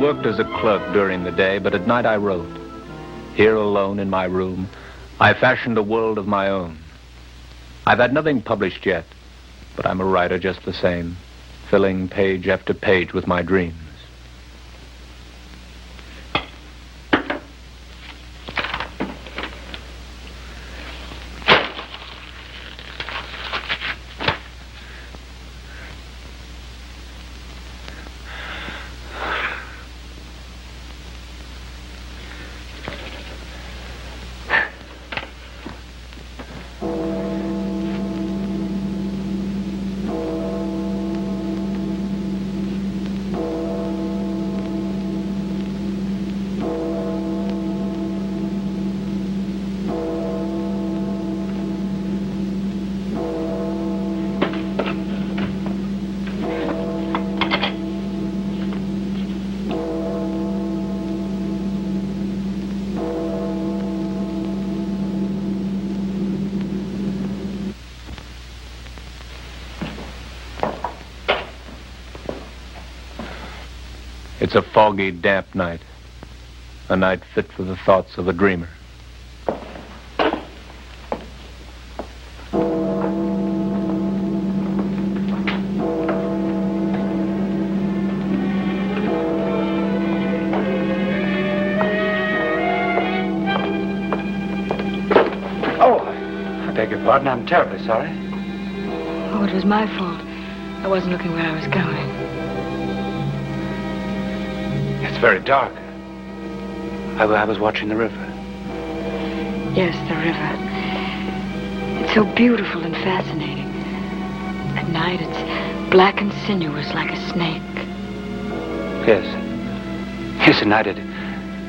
worked as a clerk during the day, but at night I wrote. Here alone in my room, I fashioned a world of my own. I've had nothing published yet, but I'm a writer just the same, filling page after page with my dreams. It's a foggy, damp night. A night fit for the thoughts of a dreamer. Oh, I beg your pardon. I'm terribly sorry. Oh, it was my fault. I wasn't looking where I was going. It's very dark. I was watching the river. Yes, the river. It's so beautiful and fascinating. At night, it's black and sinuous like a snake. Yes. Yes, at night it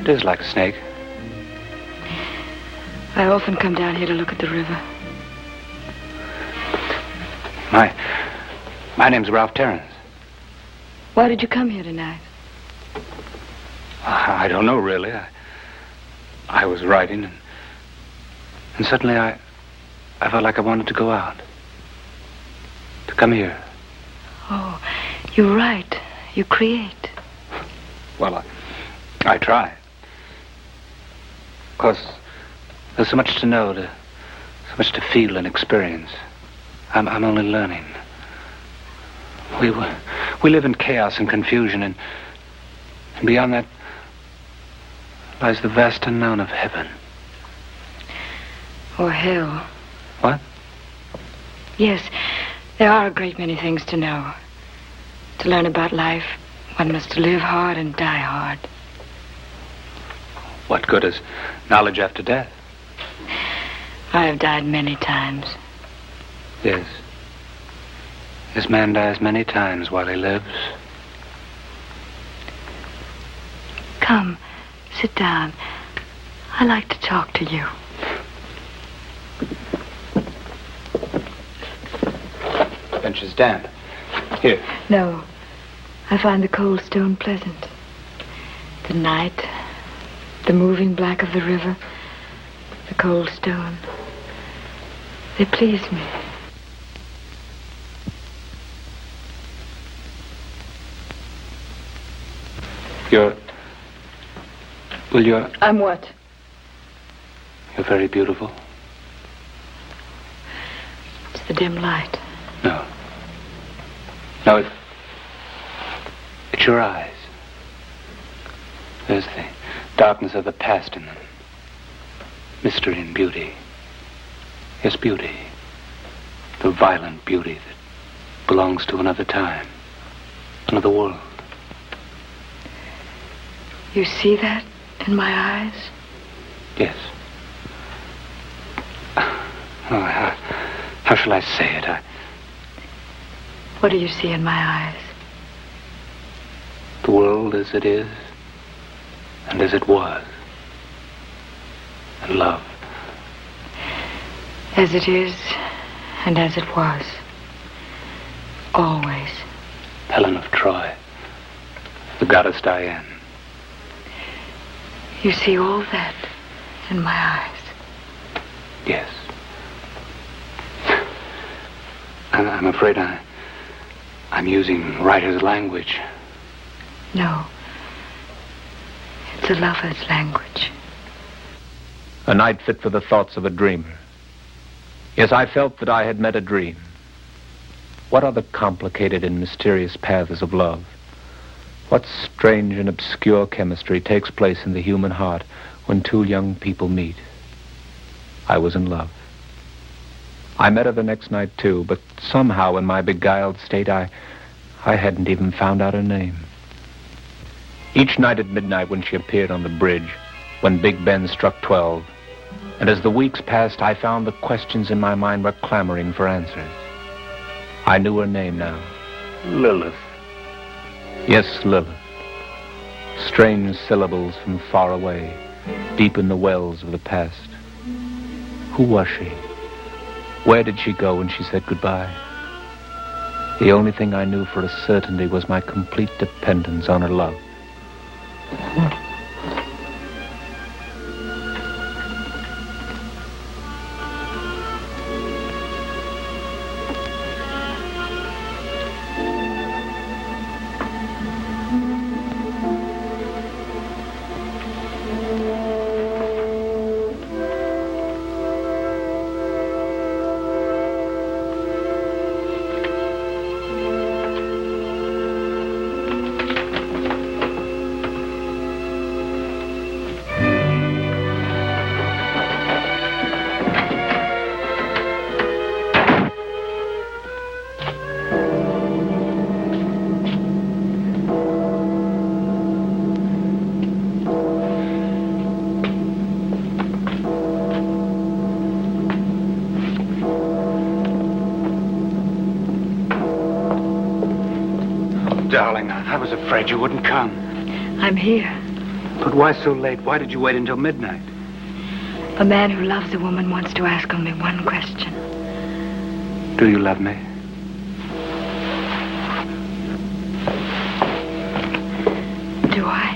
is like a snake. I often come down here to look at the river. My name's Ralph Terrence. Why did you come here tonight? I don't know, really. I was writing, and suddenly I felt like I wanted to go out. To come here. Oh, you write. You create. Well, I try. Of course, there's so much to know, so much to feel and experience. I'm only learning. We live in chaos and confusion, and beyond that lies the vast unknown of heaven. Or hell. What? Yes, there are a great many things to know. To learn about life, one must live hard and die hard. What good is knowledge after death? I have died many times. Yes. This man dies many times while he lives. Come, sit down. I like to talk to you. Bench is damp. Here. No, I find the cold stone pleasant. The night, the moving black of the river, the cold stone. They please me. I'm what? You're very beautiful. It's the dim light. No, it's your eyes. There's the darkness of the past in them. Mystery and beauty. Yes, beauty. The violent beauty that belongs to another time, another world. You see that in my eyes? Yes. Oh, how shall I say it? What do you see in my eyes? The world as it is, and as it was. And love. As it is, and as it was. Always. Helen of Troy. The goddess Diane. You see all that in my eyes? Yes. I'm afraid I'm using writer's language. No. It's a lover's language. A night fit for the thoughts of a dreamer. Yes, I felt that I had met a dream. What are the complicated and mysterious paths of love? What strange and obscure chemistry takes place in the human heart when two young people meet? I was in love. I met her the next night, too, but somehow in my beguiled state, I hadn't even found out her name. Each night at midnight when she appeared on the bridge, when Big Ben struck 12, and as the weeks passed, I found the questions in my mind were clamoring for answers. I knew her name now. Lilith. Yes, Lilith. Strange syllables from far away, deep in the wells of the past. Who was she? Where did she go when she said goodbye? The only thing I knew for a certainty was my complete dependence on her love. Darling, I was afraid you wouldn't come. I'm here. But why so late? Why did you wait until midnight? A man who loves a woman wants to ask only one question. Do you love me? Do I?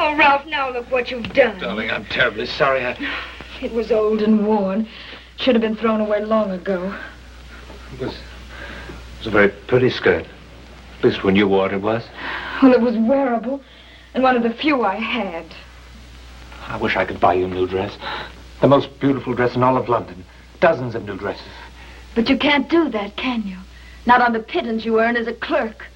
Oh, Ralph, now look what you've done. Darling, I'm terribly sorry. It was old and worn. Should have been thrown away long ago. It was a very pretty skirt. At least when you wore it, it was. Well, it was wearable, and one of the few I had. I wish I could buy you a new dress. The most beautiful dress in all of London. Dozens of new dresses. But you can't do that, can you? Not on the pittance you earn as a clerk.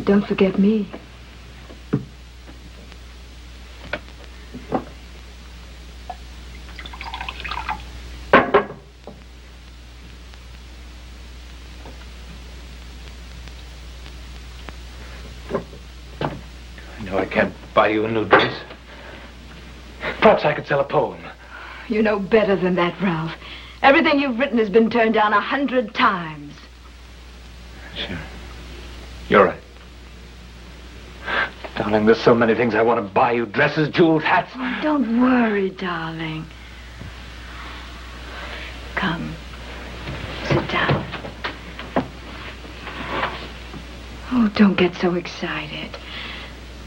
Don't forget me. I know I can't buy you a new dress. Perhaps I could sell a poem. You know better than that, Ralph. Everything you've written has been turned down 100 times. Sure. You're right. Darling, there's so many things I want to buy you. Dresses, jewels, hats. Oh, don't worry, darling. Come. Sit down. Oh, don't get so excited.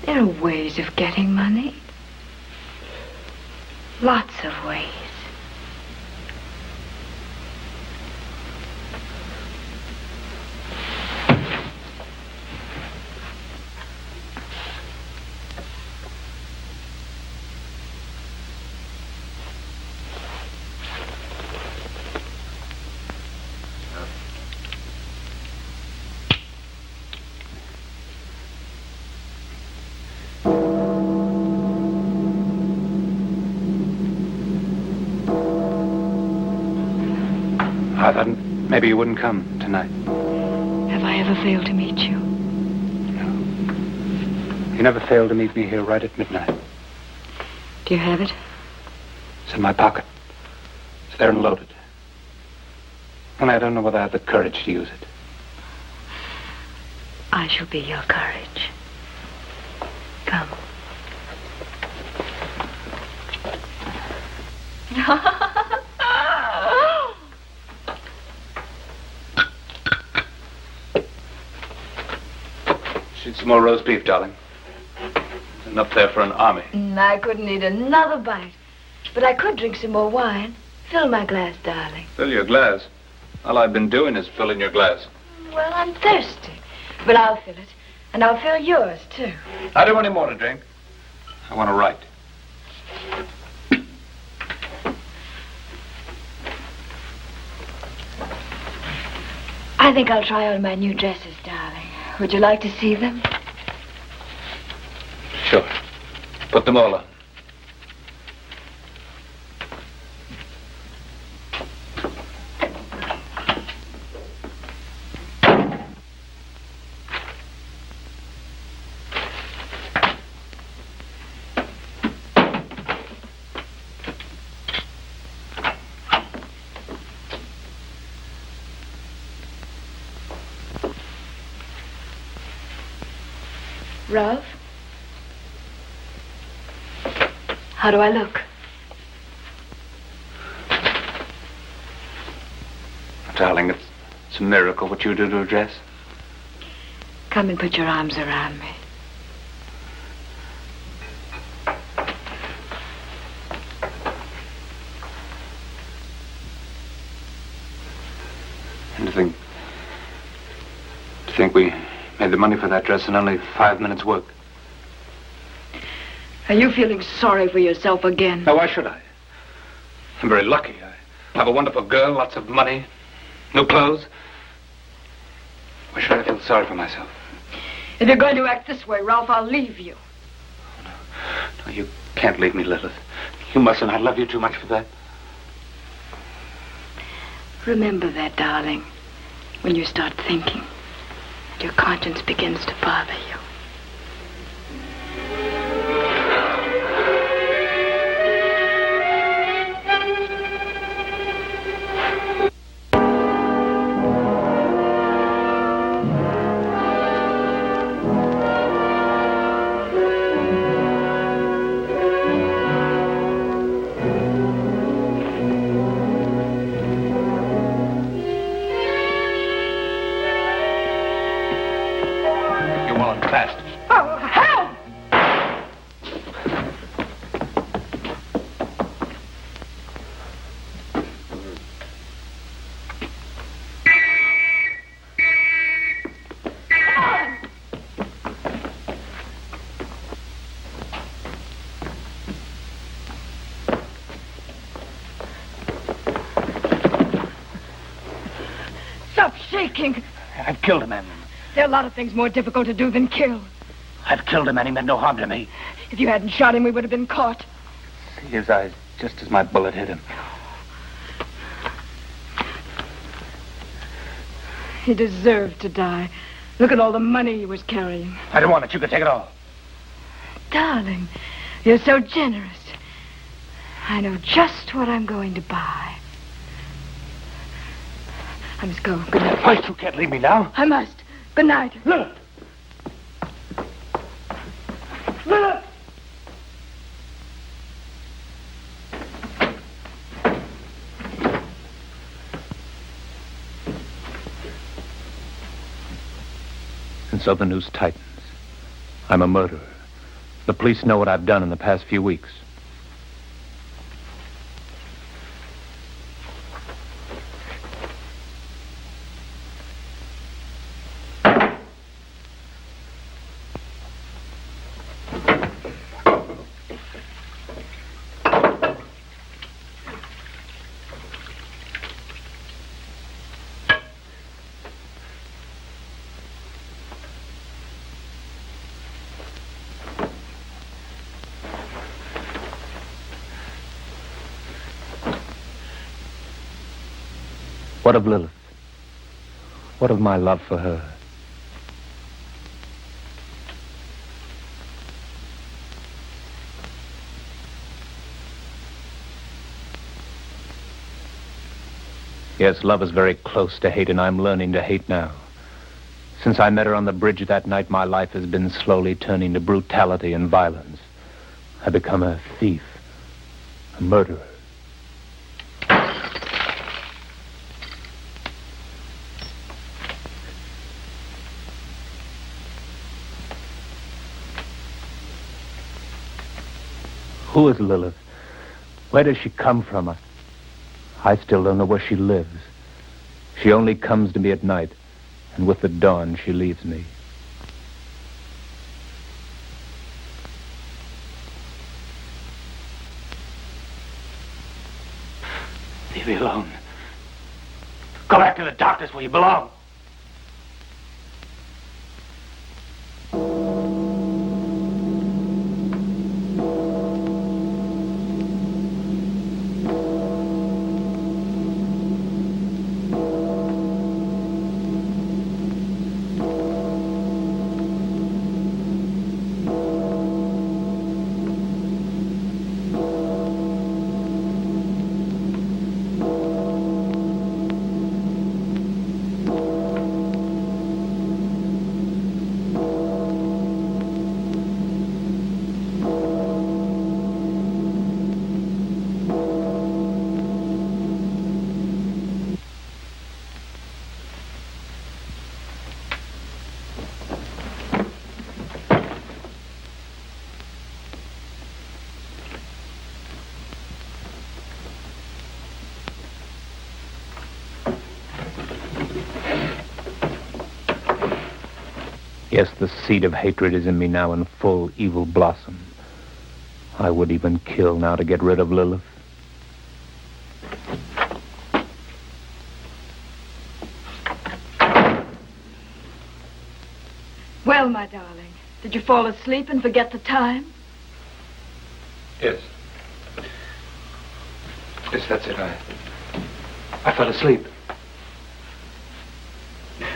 There are ways of getting money. Lots of ways. I thought maybe you wouldn't come tonight. Have I ever failed to meet you? No. You never failed to meet me here right at midnight. Do you have it? It's in my pocket. It's there and loaded. And I don't know whether I have the courage to use it. I shall be your courage. Come. Should some more roast beef, darling. There's enough there for an army. I couldn't eat another bite. But I could drink some more wine. Fill my glass, darling. Fill your glass? All I've been doing is filling your glass. Well, I'm thirsty. But I'll fill it. And I'll fill yours, too. I don't want any more to drink. I want to write. I think I'll try on my new dresses, darling. Would you like to see them? Sure. Put them all on. Ralph? How do I look? Darling, it's a miracle what you do to a dress. Come and put your arms around me. And to think we made the money for that dress in only 5 minutes' work. Are you feeling sorry for yourself again? Now, why should I? I'm very lucky. I have a wonderful girl, lots of money, new clothes. Why should I feel sorry for myself? If you're going to act this way, Ralph, I'll leave you. No, you can't leave me, Lilith. You mustn't. I love you too much for that. Remember that, darling, when you start thinking and your conscience begins to bother you. Fast. Oh, help! Stop shaking. I've killed a man. There are a lot of things more difficult to do than kill. I've killed him and he meant no harm to me. If you hadn't shot him, we would have been caught. See his eyes just as my bullet hit him. He deserved to die. Look at all the money he was carrying. I don't want it. You can take it all. Darling, you're so generous. I know just what I'm going to buy. I must go. Good night. Wait, you can't leave me now. I must. Good night. Look. Look. And so the news tightens. I'm a murderer. The police know what I've done in the past few weeks. What of Lilith? What of my love for her? Yes, love is very close to hate, and I'm learning to hate now. Since I met her on the bridge that night, my life has been slowly turning to brutality and violence. I've become a thief, a murderer. Who is Lilith? Where does she come from? I still don't know where she lives. She only comes to me at night, and with the dawn she leaves me. Leave me alone. Go back to the darkness where you belong. Yes, the seed of hatred is in me now in full evil blossom. I would even kill now to get rid of Lilith. Well, my darling, did you fall asleep and forget the time? Yes. Yes, that's it. I fell asleep.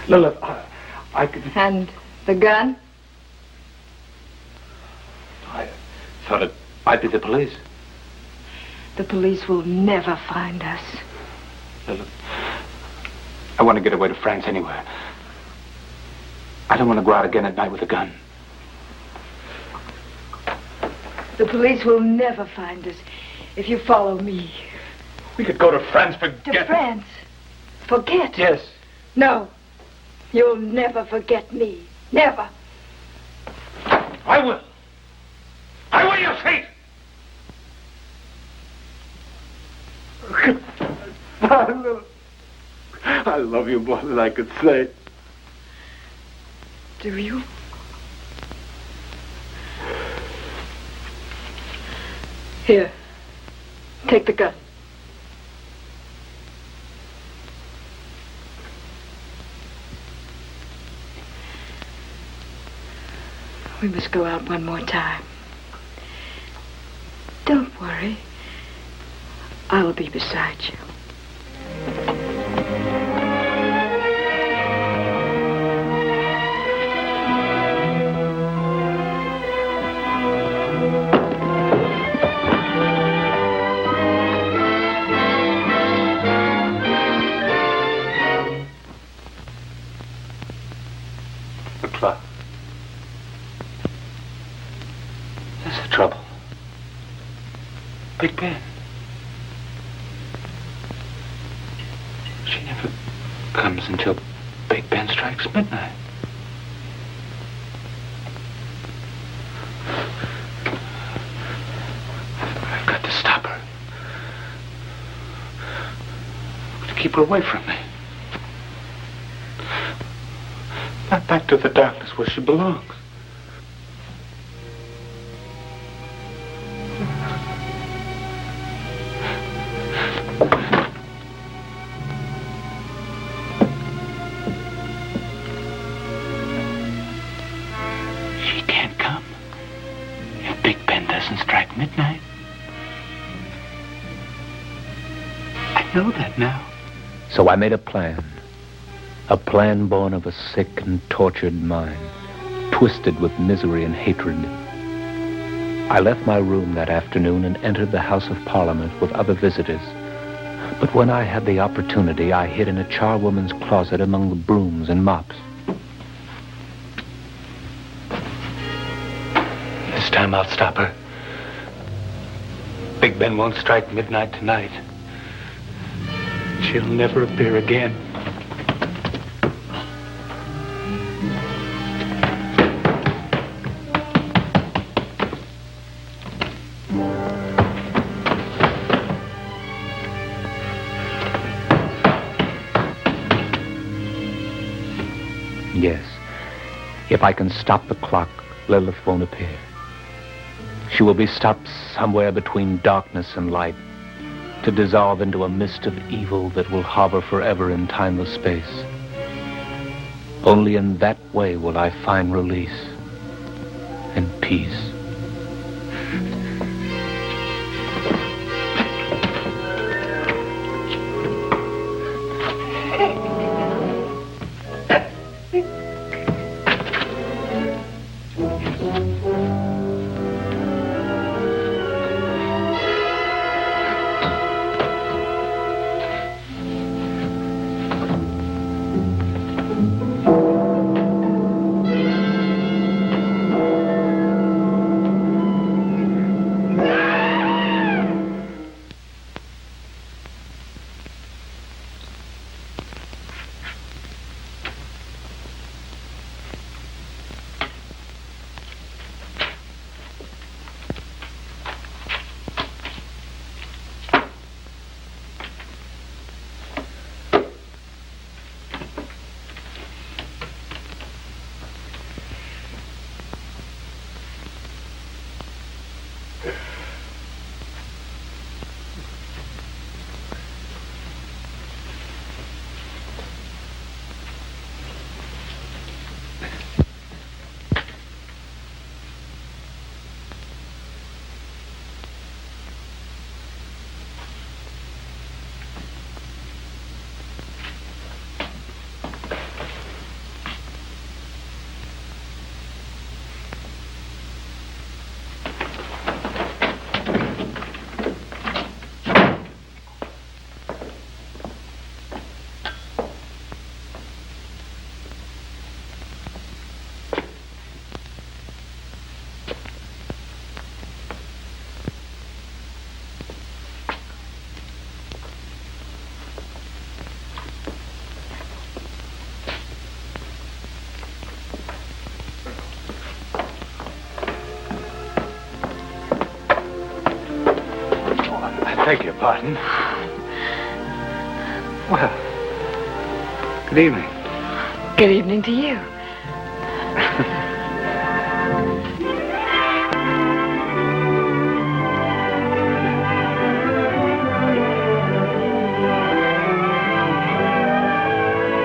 Lilith, I could... And the gun? I thought it might be the police. The police will never find us. Lilith, I want to get away to France anywhere. I don't want to go out again at night with a gun. The police will never find us if you follow me. We could go to France, forget... To France? Forget? Yes. No. You'll never forget me. Never. I will. I will, you see. I love you more than I could say. Do you? Here. Take the gun. We must go out one more time. Don't worry. I'll be beside you. The clock. There's the trouble. Big Ben. She never comes until Big Ben strikes midnight. I've got to stop her. To keep her away from me. Not back to the darkness where she belongs. She can't come if Big Ben doesn't strike midnight. I know that now. So I made a plan born of a sick and tortured mind, twisted with misery and hatred. I left my room that afternoon and entered the House of Parliament with other visitors. But when I had the opportunity, I hid in a charwoman's closet among the brooms and mops. This time I'll stop her. Big Ben won't strike midnight tonight. She'll never appear again. Yes, if I can stop the clock, Lilith won't appear. She will be stopped somewhere between darkness and light, to dissolve into a mist of evil that will hover forever in timeless space. Only in that way will I find release and peace. I beg your pardon. Well, good evening. Good evening to you.